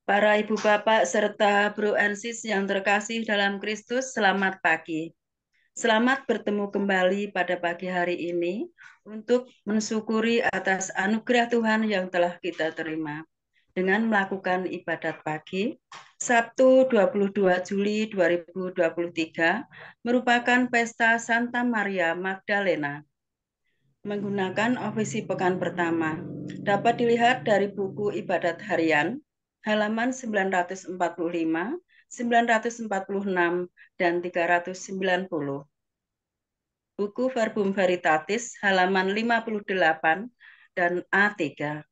Para ibu bapak serta Bro Ansis yang terkasih dalam Kristus, selamat pagi. Selamat bertemu kembali pada pagi hari ini untuk mensyukuri atas anugerah Tuhan yang telah kita terima dengan melakukan ibadat pagi. Sabtu 22 Juli 2023 merupakan pesta Santa Maria Magdalena. Menggunakan ofisi pekan pertama dapat dilihat dari buku ibadat harian halaman 945, 946, dan 390. Buku Verbum Veritatis halaman 58 dan A3.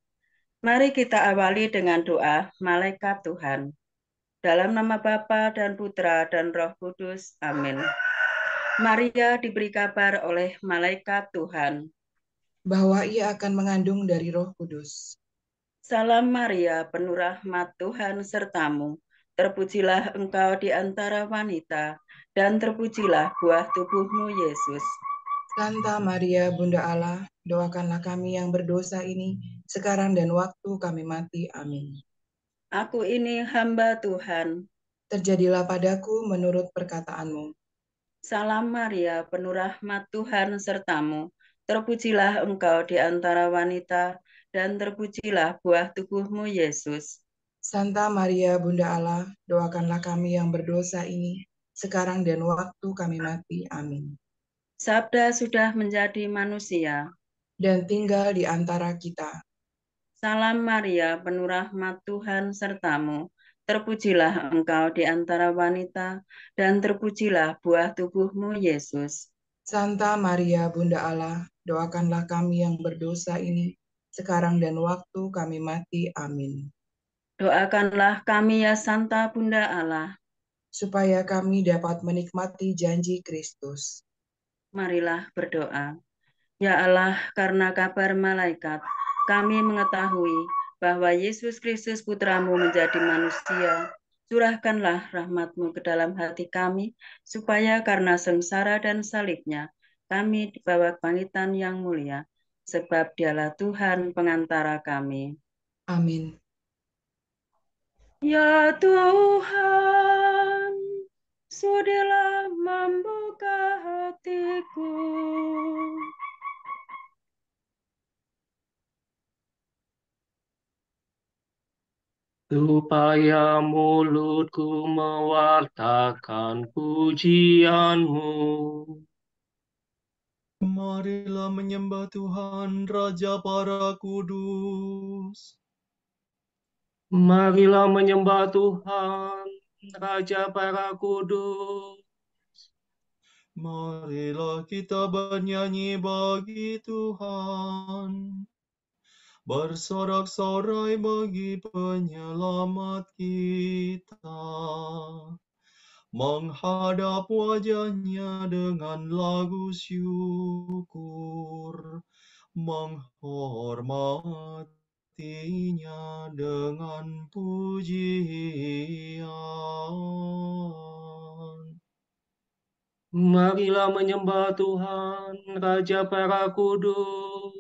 Mari kita awali dengan doa Malaikat Tuhan. Dalam nama Bapa dan Putra dan Roh Kudus. Amin. Maria diberi kabar oleh Malaikat Tuhan bahwa ia akan mengandung dari Roh Kudus. Salam Maria, penuh rahmat Tuhan sertamu. Terpujilah engkau di antara wanita, dan terpujilah buah tubuhmu, Yesus. Santa Maria, Bunda Allah, doakanlah kami yang berdosa ini, sekarang dan waktu kami mati. Amin. Aku ini hamba Tuhan. Terjadilah padaku menurut perkataanmu. Salam Maria, penuh rahmat Tuhan sertamu. Terpujilah engkau di antara wanita, dan terpujilah buah tubuhmu, Yesus. Santa Maria, Bunda Allah, doakanlah kami yang berdosa ini, sekarang dan waktu kami mati. Amin. Sabda sudah menjadi manusia. Dan tinggal di antara kita. Salam Maria, penuh rahmat Tuhan sertamu. Terpujilah engkau di antara wanita, dan terpujilah buah tubuhmu, Yesus. Santa Maria, Bunda Allah, doakanlah kami yang berdosa ini, sekarang dan waktu kami mati. Amin. Doakanlah kami ya Santa Bunda Allah. Supaya kami dapat menikmati janji Kristus. Marilah berdoa. Ya Allah, karena kabar malaikat, kami mengetahui bahwa Yesus Kristus Putramu menjadi manusia. Curahkanlah rahmat-Mu ke dalam hati kami, supaya karena sengsara dan salibnya, kami dibawa kebangkitan yang mulia, sebab Dialah Tuhan pengantara kami. Amin. Ya Tuhan, sudilah membuka hatiku, supaya mulutku mewartakan pujian-Mu. Marilah menyembah Tuhan, Raja para kudus. Marilah menyembah Tuhan, Raja para kudus. Marilah kita bernyanyi bagi Tuhan, bersorak-sorai bagi penyelamat kita, menghadap wajahnya dengan lagu syukur, menghormatinya dengan pujian. Marilah menyembah Tuhan, Raja para kudus.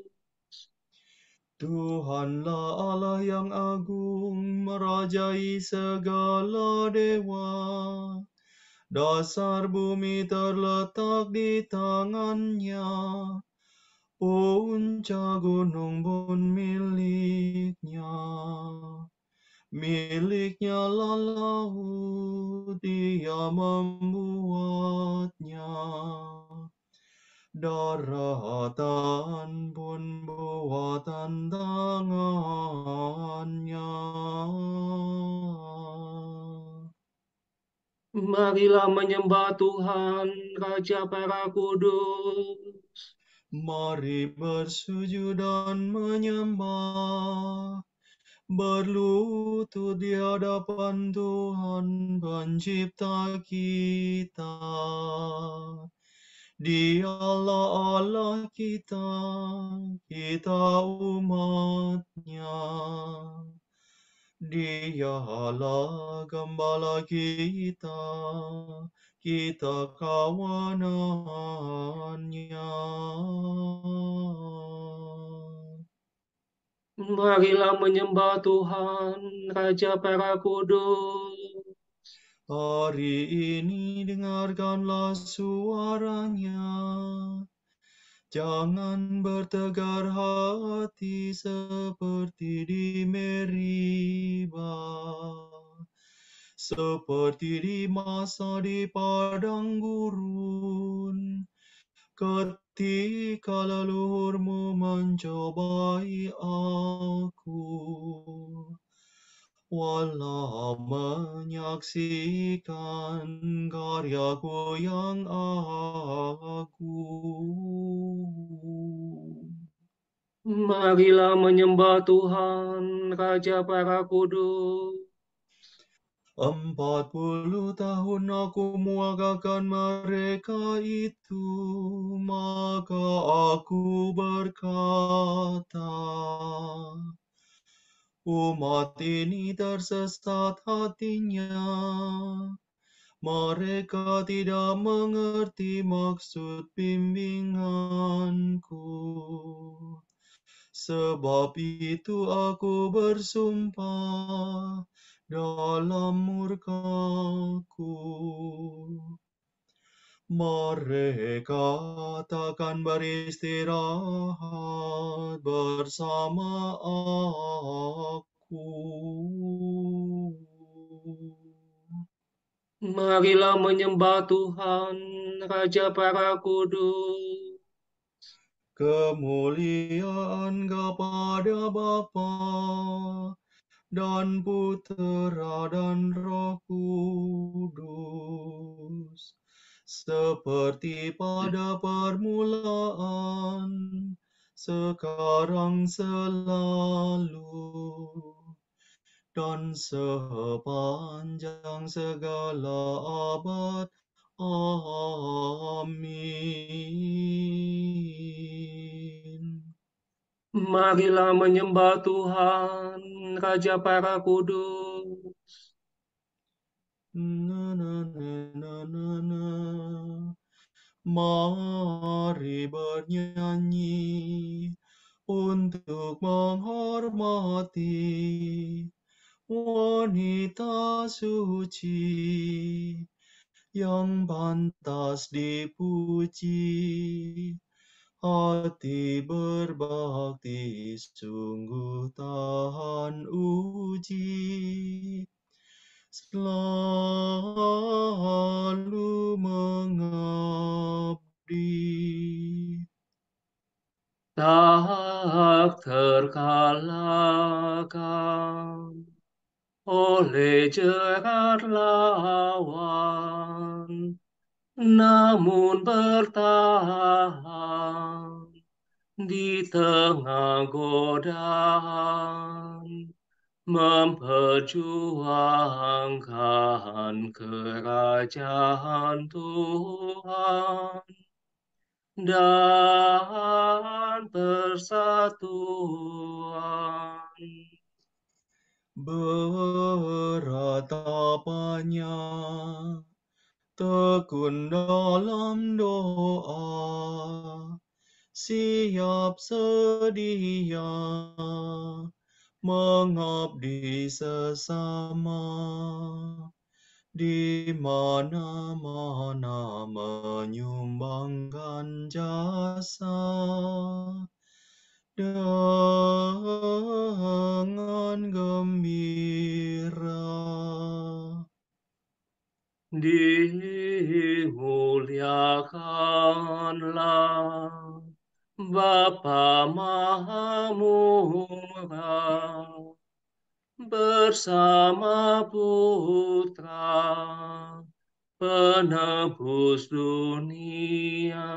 Tuhanlah Allah yang agung, merajai segala dewa. Dasar bumi terletak di tangannya, puncak gunung pun miliknya. Miliknya lah laut, Dia membuatnya. Daratan pun buatan tangannya. Marilah menyembah Tuhan, Raja para kudus. Mari bersujud dan menyembah, berlutut di hadapan Tuhan Pencipta kita. Dialah Allah kita, kita umat-Nya. Dialah gembala kita, kita kawanan-Nya. Marilah menyembah Tuhan, Raja para kudus. Hari ini dengarkanlah suaranya. Jangan bertegar hati seperti di Meriba, seperti di masa di padang gurun, ketika leluhurmu mencobai aku. Walau menyaksikan karyaku yang agung. Marilah menyembah Tuhan, Raja para kudus. 40 tahun aku muagakan mereka itu, maka aku berkata, umat ini tersesat hatinya. Mereka tidak mengerti maksud bimbinganku. Sebab itu aku bersumpah dalam murkaku. Mereka takkan beristirahat bersama aku. Marilah menyembah Tuhan, Raja para kudus. Kemuliaan kepada Bapa dan Putera dan Roh Kudus, seperti pada permulaan, sekarang selalu, dan sepanjang segala abad. Amin. Marilah menyembah Tuhan, Raja para kudus. Mari bernyanyi untuk menghormati wanita suci yang pantas dipuji. Hati berbakti sungguh tahan uji, selalu mengabdi. Tak terkalahkan oleh jerat lawan, namun bertahan di tengah godaan, memperjuangkan kerajaan Tuhan dan persatuan. Beratapannya tekun dalam doa, siap sedia mengabdi sesama, di mana-mana menyumbangkan jasa dengan gembira. Dimuliakanlah Bapa Maha Murah bersama Putra penebus dunia,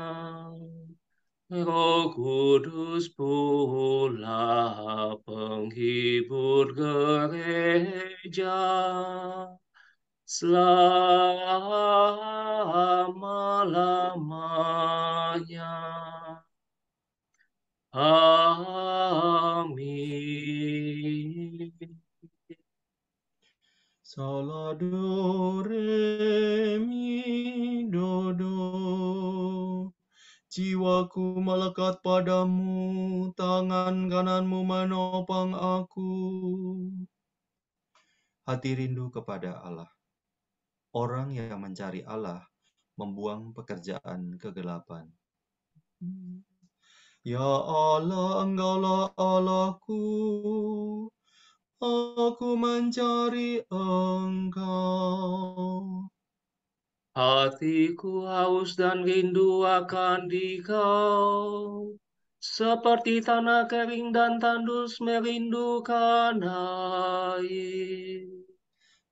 Roh Kudus pula penghibur gereja selama-lamanya. Amin. Salah do re mi do do, Jiwaku melekat padamu, tangan kananmu menopang aku. Hati rindu kepada Allah. Orang yang mencari Allah membuang pekerjaan kegelapan. Ya Allah, Engkaulah Allahku, aku mencari Engkau. Hatiku haus dan rindu akan Dikau, seperti tanah kering dan tandus merindukan air.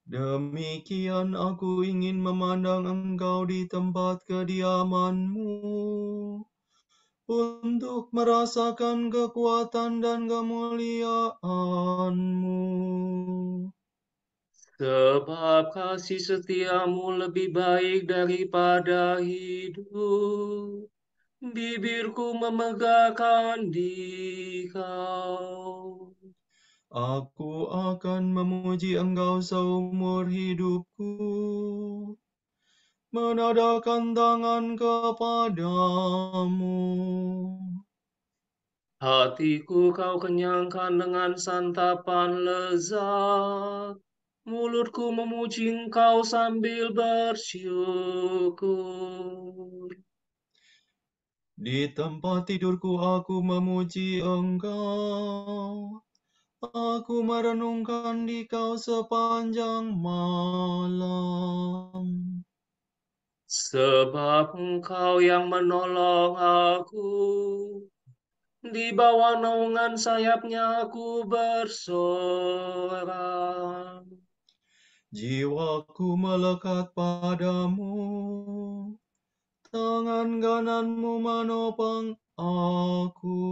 Demikian aku ingin memandang Engkau di tempat kediaman-Mu, untuk merasakan kekuatan dan kemuliaan-Mu. Sebab kasih setiamu lebih baik daripada hidup, bibirku memegahkan Dikau. Aku akan memuji Engkau seumur hidupku, menadahkan tangan kepadamu. Hatiku kau kenyangkan dengan santapan lezat, mulutku memuji Engkau sambil bersyukur. Di tempat tidurku aku memuji Engkau. Aku merenungkan Dikau sepanjang malam. Sebab Engkau yang menolong aku, di bawah naungan sayap-Nya aku bersorak. Jiwaku melekat padamu, tangan kananmu menopang aku.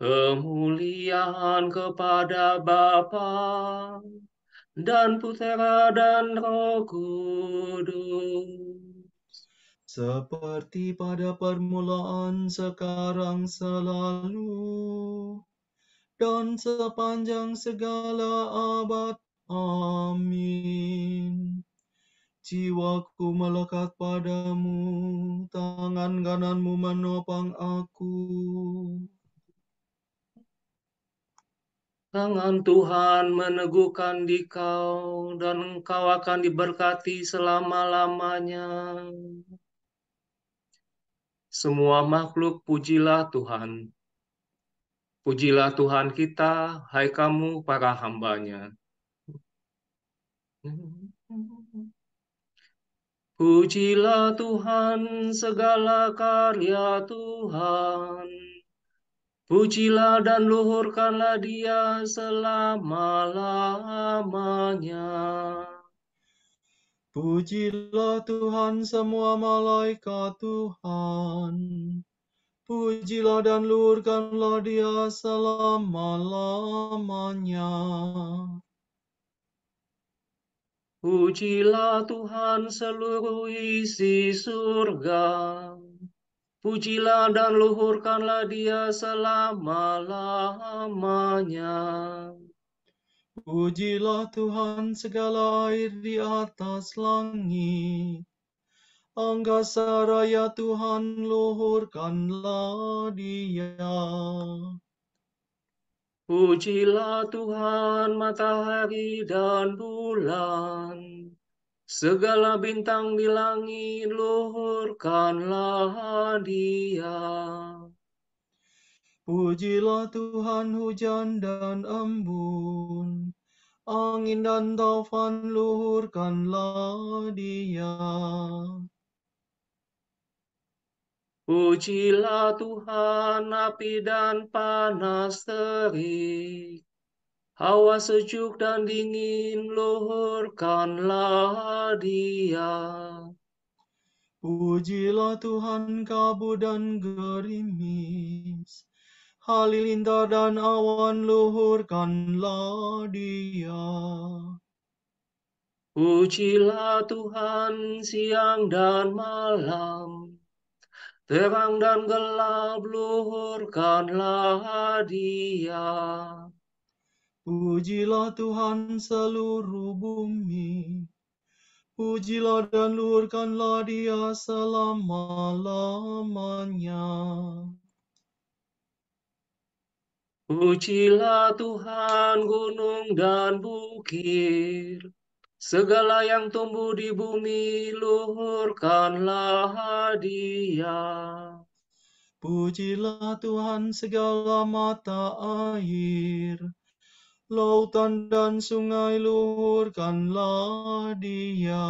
Kemuliaan kepada Bapa dan Putera dan Roh Kudus. Seperti pada permulaan, sekarang, selalu, dan sepanjang segala abad. Amin. Jiwaku melekat padamu, tangan kananmu menopang aku. Tangan Tuhan meneguhkan Dikau, dan Engkau akan diberkati selama-lamanya. Semua makhluk pujilah Tuhan. Pujilah Tuhan kita, hai kamu para hamba-Nya. Pujilah Tuhan segala karya Tuhan. Pujilah dan luhurkanlah Dia selama-lamanya. Pujilah Tuhan semua malaikat Tuhan. Pujilah dan luhurkanlah Dia selama-lamanya. Pujilah Tuhan seluruh isi surga. Pujilah dan luhurkanlah Dia selama-lamanya. Pujilah Tuhan segala air di atas langit. Angkasa raya Tuhan, luhurkanlah Dia. Pujilah Tuhan matahari dan bulan. Segala bintang di langit, luhurkanlah Dia. Pujilah Tuhan hujan dan embun. Angin dan taufan, luhurkanlah Dia. Pujilah Tuhan api dan panas terik. Hawa sejuk dan dingin, luhurkanlah Dia. Pujilah Tuhan kabut dan gerimis. Halilintar dan awan, luhurkanlah Dia. Pujilah Tuhan siang dan malam. Terang dan gelap, luhurkanlah Dia. Pujilah Tuhan seluruh bumi. Pujilah dan luhurkanlah Dia selama-lamanya. Pujilah Tuhan gunung dan bukit, segala yang tumbuh di bumi, luhurkanlah Dia. Pujilah Tuhan segala mata air, lautan dan sungai, luhurkanlah Dia.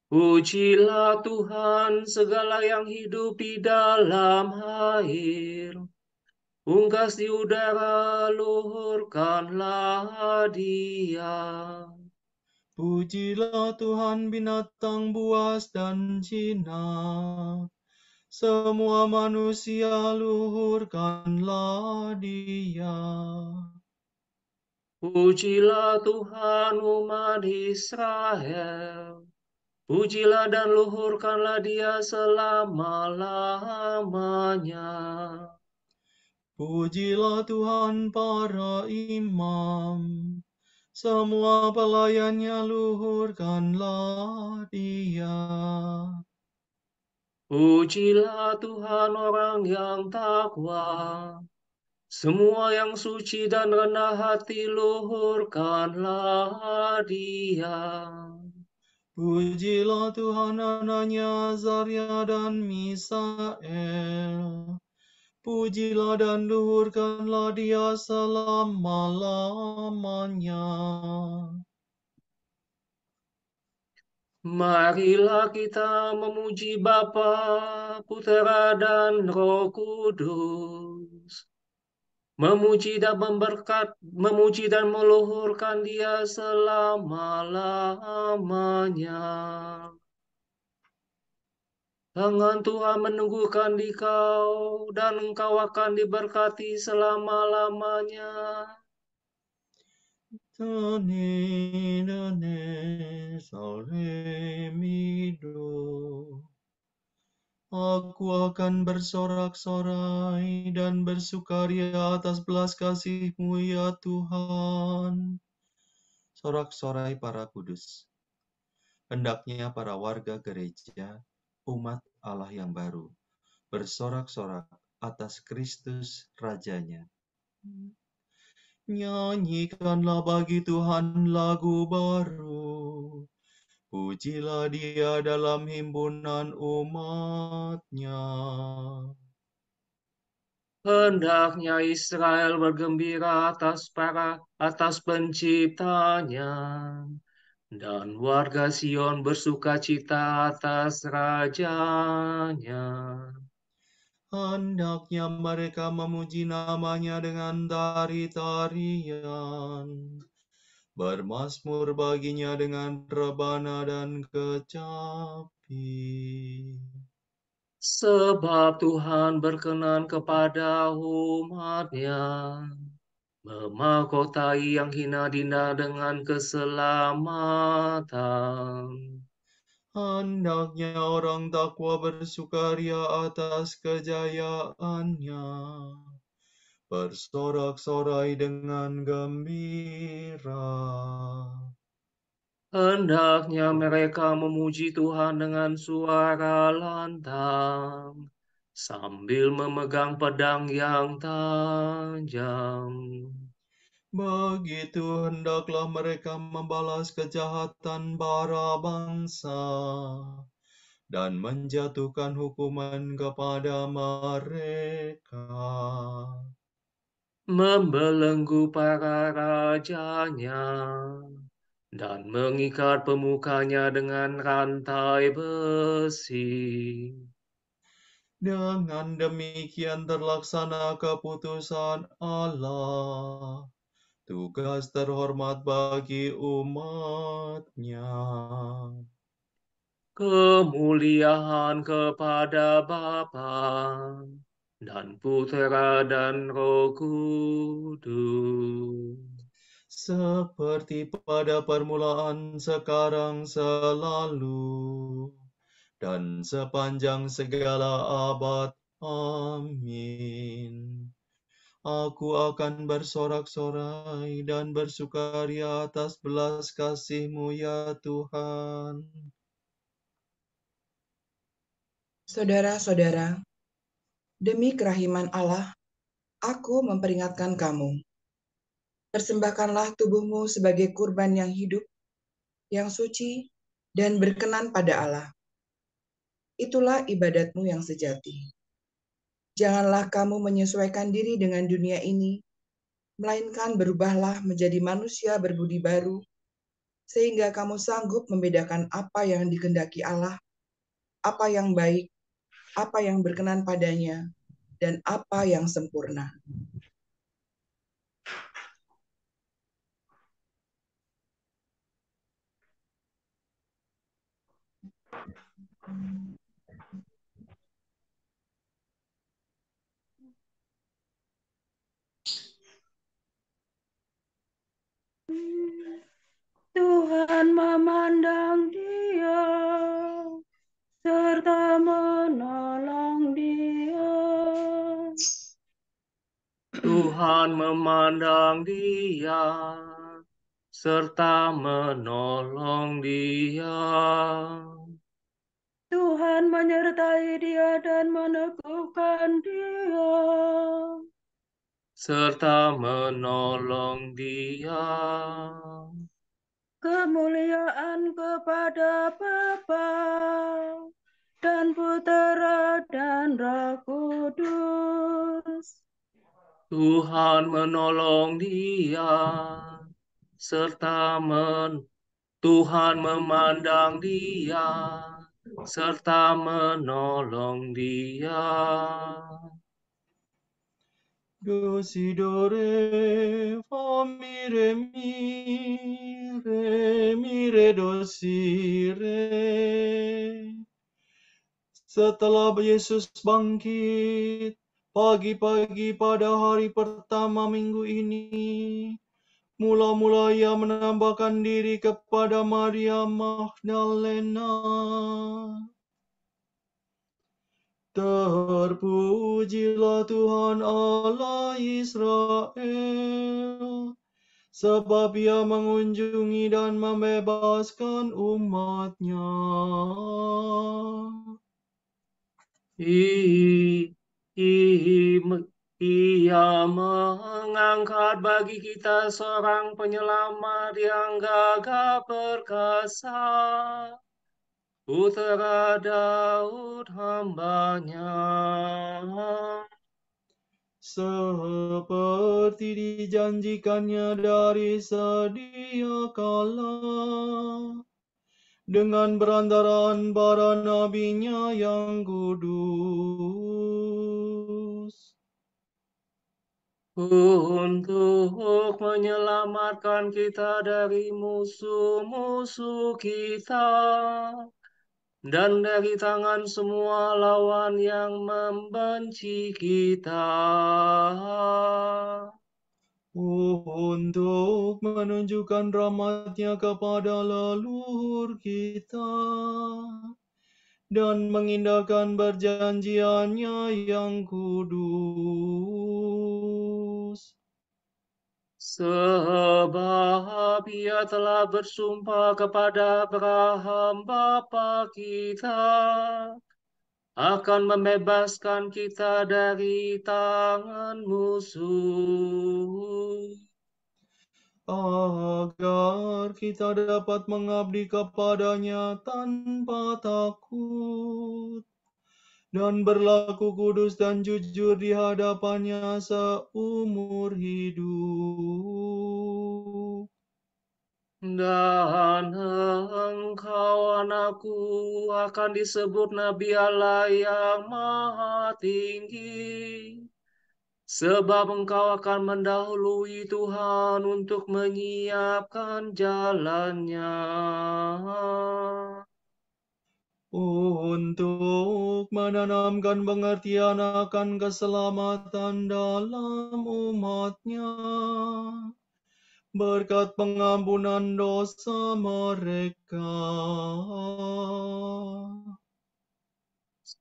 Pujilah Tuhan segala yang hidup di dalam air, unggas di udara, luhurkanlah Dia. Pujilah Tuhan binatang buas dan jinak, semua manusia, luhurkanlah Dia. Pujilah Tuhan umat Israel, pujilah dan luhurkanlah Dia selama-lamanya. Pujilah Tuhan para imam, semua pelayannya, luhurkanlah Dia. Pujilah Tuhan orang yang takwa, semua yang suci dan rendah hati, luhurkanlah Dia. Pujilah Tuhan Anania, Azaria, dan Misael. Pujilah dan luhurkanlah Dia selama-lamanya. Marilah kita memuji Bapa, Putera, dan Roh Kudus. Memuji dan meluhurkan Dia selama-lamanya. Tangan Tuhan meneguhkan dikau, dan engkau akan diberkati selama-lamanya. Dane, dane, salve mi do. Aku akan bersorak-sorai dan bersukaria atas belas kasih-Mu, ya Tuhan. Sorak-sorai para kudus. Hendaknya para warga gereja, umat Allah yang baru, bersorak-sorak atas Kristus Rajanya. Nyanyikanlah bagi Tuhan lagu baru. Pujilah Dia dalam himpunan umat-Nya. Hendaknya Israel bergembira atas penciptanya, dan warga Sion bersukacita atas rajanya. Hendaknya mereka memuji nama-Nya dengan tari-tarian, bermazmur baginya dengan rebana dan kecapi. Sebab Tuhan berkenan kepada umat-Nya, memahkotai yang hina dina dengan keselamatan. Hendaknya orang takwa bersukaria atas kejayaannya, bersorak-sorai dengan gembira. Hendaknya mereka memuji Tuhan dengan suara lantang, sambil memegang pedang yang tajam. Begitu hendaklah mereka membalas kejahatan bara bangsa dan menjatuhkan hukuman kepada mereka. Membelenggu para rajanya, dan mengikat pemukanya dengan rantai besi. Dengan demikian terlaksana keputusan Allah, tugas terhormat bagi umat-Nya. Kemuliaan kepada Bapa dan Putera dan Roh Kudus. Seperti pada permulaan, sekarang, selalu, dan sepanjang segala abad. Amin. Aku akan bersorak-sorai dan bersukaria atas belas kasih-Mu, ya Tuhan. Saudara-saudara, demi kerahiman Allah, aku memperingatkan kamu. Persembahkanlah tubuhmu sebagai kurban yang hidup, yang suci, dan berkenan pada Allah. Itulah ibadatmu yang sejati. Janganlah kamu menyesuaikan diri dengan dunia ini, melainkan berubahlah menjadi manusia berbudi baru, sehingga kamu sanggup membedakan apa yang dikehendaki Allah, apa yang baik, apa yang berkenan padanya, dan apa yang sempurna. Tuhan memandang dia, serta menolong dia. Tuhan memandang dia, serta menolong dia. Tuhan menyertai dia dan meneguhkan dia. Serta menolong dia. Kemuliaan kepada Bapa dan Putera dan Roh Kudus. Tuhan menolong dia, Tuhan memandang dia, serta menolong dia. Do, si, do, re, fa, mi, re, do, si, re. Setelah Yesus bangkit, pagi-pagi pada hari pertama minggu ini, mula-mula ia menambahkan diri kepada Maria Magdalena. Terpujilah Tuhan Allah Israel, sebab ia mengunjungi dan membebaskan umat-Nya. Ia mengangkat bagi kita seorang penyelamat yang gagah perkasa, Putera Daud hamba-Nya. Seperti dijanjikannya dari sedia kala, dengan berantaraan para nabi-Nya yang kudus, untuk menyelamatkan kita dari musuh-musuh kita dan dari tangan semua lawan yang membenci kita, untuk menunjukkan rahmat-Nya kepada leluhur kita dan mengindahkan perjanjian-Nya yang kudus. sebab Ia telah bersumpah kepada Abraham bapa kita akan membebaskan kita dari tangan musuh, agar kita dapat mengabdi kepada-Nya tanpa takut dan berlaku kudus dan jujur di hadapan-Nya seumur hidup. dan engkau anakku akan disebut Nabi Allah yang Maha Tinggi, sebab engkau akan mendahului Tuhan untuk menyiapkan jalannya, Untuk menanamkan pengertian akan keselamatan dalam umat-Nya, berkat pengampunan dosa mereka.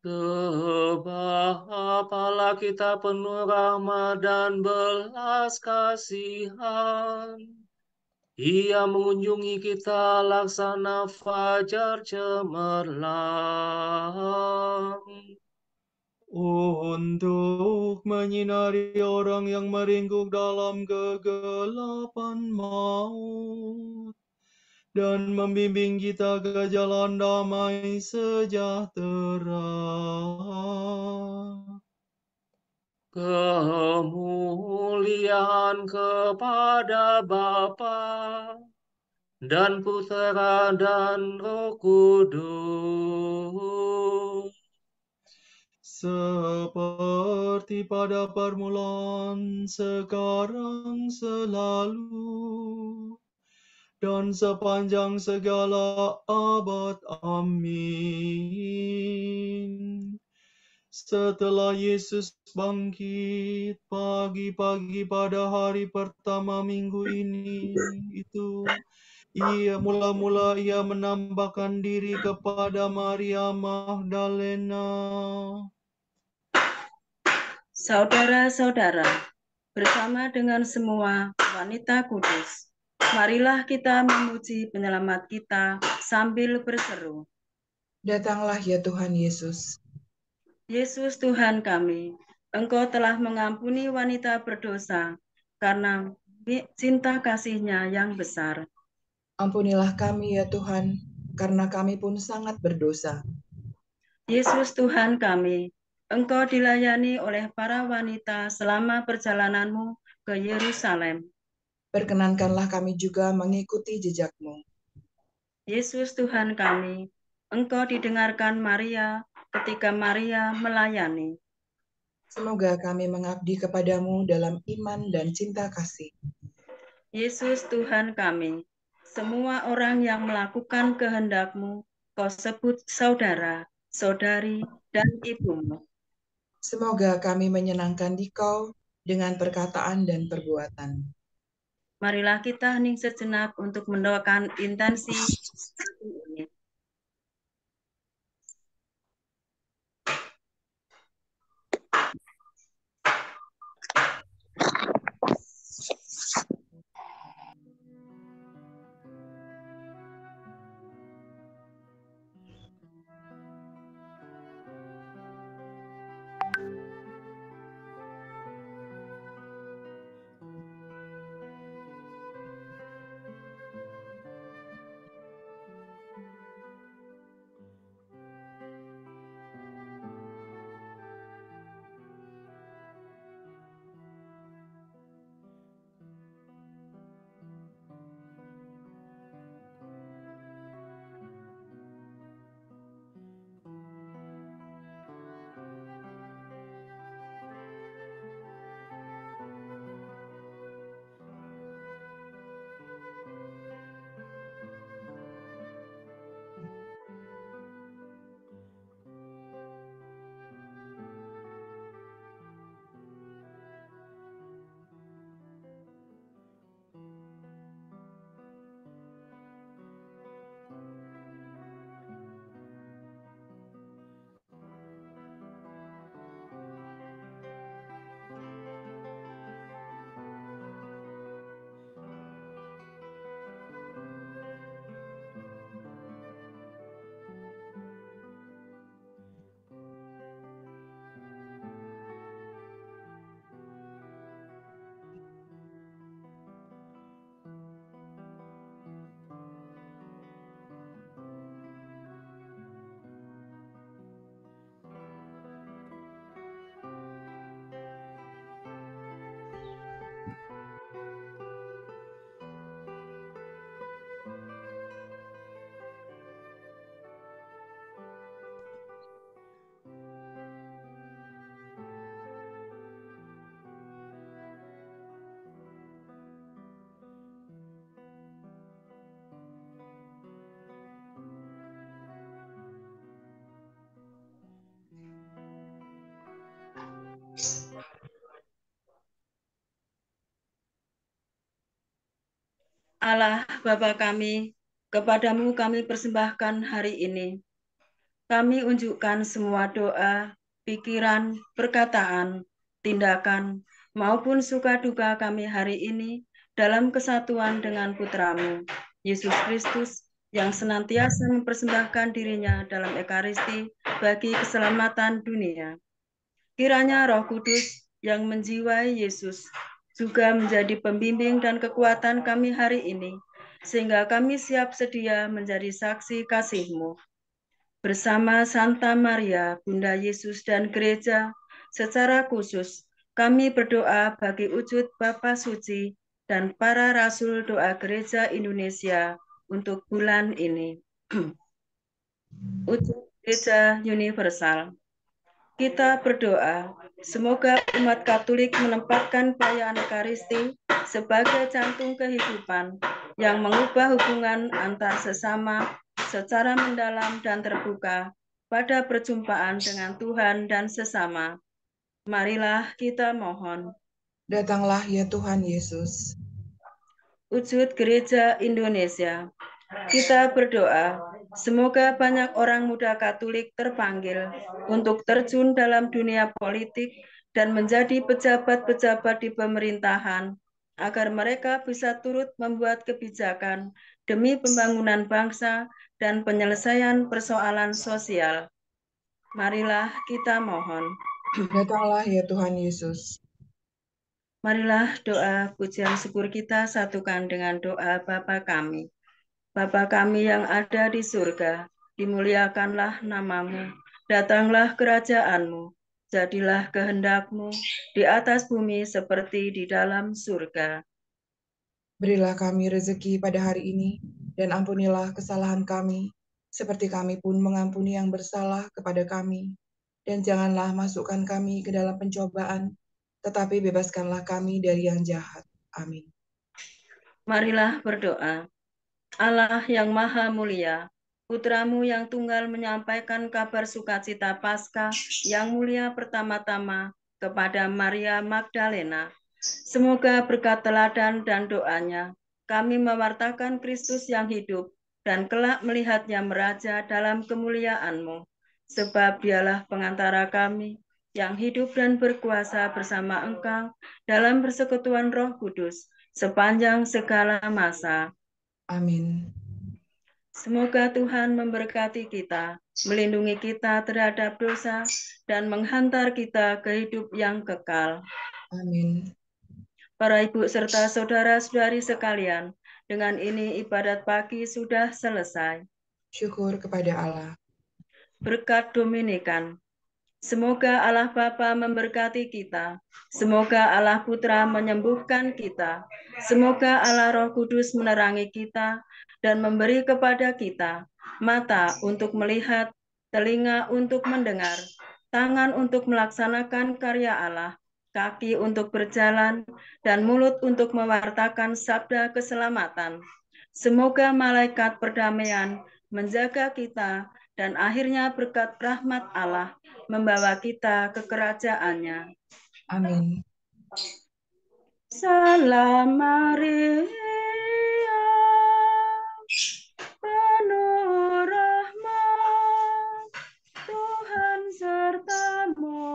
Sebab Allah kita penuh rahmat dan belas kasihan. Ia mengunjungi kita laksana fajar cemerlang. Untuk menyinari orang yang meringkuk dalam kegelapan maut, dan membimbing kita ke jalan damai sejahtera. Kemuliaan kepada Bapa dan Putera dan Roh Kudus. Seperti pada permulaan, sekarang, selalu, dan sepanjang segala abad. Amin. Setelah Yesus bangkit pagi-pagi pada hari pertama minggu ini, mula-mula ia menampakkan diri kepada Maria Magdalena. Saudara-saudara, bersama dengan semua wanita kudus, marilah kita memuji penyelamat kita sambil berseru. Datanglah ya Tuhan Yesus. Yesus Tuhan kami, Engkau telah mengampuni wanita berdosa karena cinta kasih-Nya yang besar. Ampunilah kami ya Tuhan, karena kami pun sangat berdosa. Yesus Tuhan kami, Engkau dilayani oleh para wanita selama perjalananmu ke Yerusalem. Perkenankanlah kami juga mengikuti jejak-Mu. Yesus Tuhan kami, Engkau didengarkan Maria ketika Maria melayani. Semoga kami mengabdi kepadamu dalam iman dan cinta kasih. Yesus Tuhan kami, semua orang yang melakukan kehendak-Mu, Kau sebut saudara, saudari, dan ibumu. Semoga kami menyenangkan Dikau dengan perkataan dan perbuatan. Marilah kita hening sejenak untuk mendoakan intensi hari ini. Allah Bapa kami, kepadamu kami persembahkan hari ini Kami unjukkan semua doa, pikiran, perkataan, tindakan, maupun suka duka kami hari ini dalam kesatuan dengan Putramu, Yesus Kristus, yang senantiasa mempersembahkan dirinya dalam Ekaristi bagi keselamatan dunia. Kiranya Roh Kudus yang menjiwai Yesus juga menjadi pembimbing dan kekuatan kami hari ini, sehingga kami siap sedia menjadi saksi kasih-Mu. Bersama Santa Maria, Bunda Yesus dan Gereja, secara khusus kami berdoa bagi wujud Bapa Suci dan para Rasul Doa Gereja Indonesia untuk bulan ini. Wujud Gereja Universal. Kita berdoa, semoga umat Katolik menempatkan perayaan Ekaristi sebagai jantung kehidupan yang mengubah hubungan antar sesama secara mendalam dan terbuka pada perjumpaan dengan Tuhan dan sesama. Marilah kita mohon. Datanglah ya Tuhan Yesus. Wujud Gereja Indonesia. Kita berdoa, semoga banyak orang muda Katolik terpanggil untuk terjun dalam dunia politik dan menjadi pejabat-pejabat di pemerintahan, agar mereka bisa turut membuat kebijakan demi pembangunan bangsa dan penyelesaian persoalan sosial. Marilah kita mohon. Datanglah ya Tuhan Yesus. Marilah doa pujian syukur kita satukan dengan doa Bapa kami. Bapa kami yang ada di surga, dimuliakanlah namamu, datanglah kerajaan-Mu, jadilah kehendak-Mu di atas bumi seperti di dalam surga. Berilah kami rezeki pada hari ini, dan ampunilah kesalahan kami, seperti kami pun mengampuni yang bersalah kepada kami. Dan janganlah masukkan kami ke dalam pencobaan, tetapi bebaskanlah kami dari yang jahat. Amin. Marilah berdoa. Allah yang maha mulia, Putramu yang tunggal menyampaikan kabar sukacita Paskah yang mulia pertama-tama kepada Maria Magdalena. Semoga berkat teladan dan doanya, kami mewartakan Kristus yang hidup dan kelak melihatnya meraja dalam kemuliaan-Mu. Sebab dialah pengantara kami yang hidup dan berkuasa bersama Engkau dalam persekutuan Roh Kudus sepanjang segala masa. Amin. Semoga Tuhan memberkati kita, melindungi kita terhadap dosa, dan menghantar kita ke hidup yang kekal. Amin. Para ibu serta saudara-saudari sekalian, dengan ini ibadat pagi sudah selesai. Syukur kepada Allah. Berkat Dominikan. Semoga Allah Bapa memberkati kita. Semoga Allah Putra menyembuhkan kita. Semoga Allah Roh Kudus menerangi kita dan memberi kepada kita mata untuk melihat, telinga untuk mendengar, tangan untuk melaksanakan karya Allah, kaki untuk berjalan, dan mulut untuk mewartakan sabda keselamatan. Semoga malaikat perdamaian menjaga kita dan akhirnya berkat rahmat Allah membawa kita ke kerajaannya. Amin. Salam Maria, penuh rahmat, Tuhan sertamu.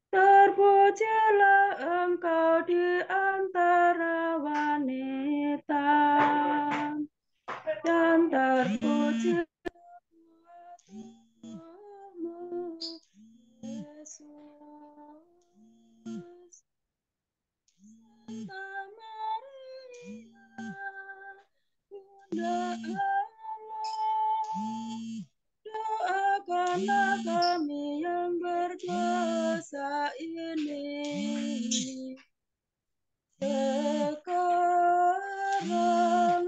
Terpujilah engkau di antara wanita, dan terpuji Yesus. Santa Maria, Bunda Allah, doakanlah kami yang berdosa ini sekarang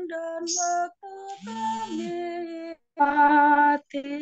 dan waktu kami mati.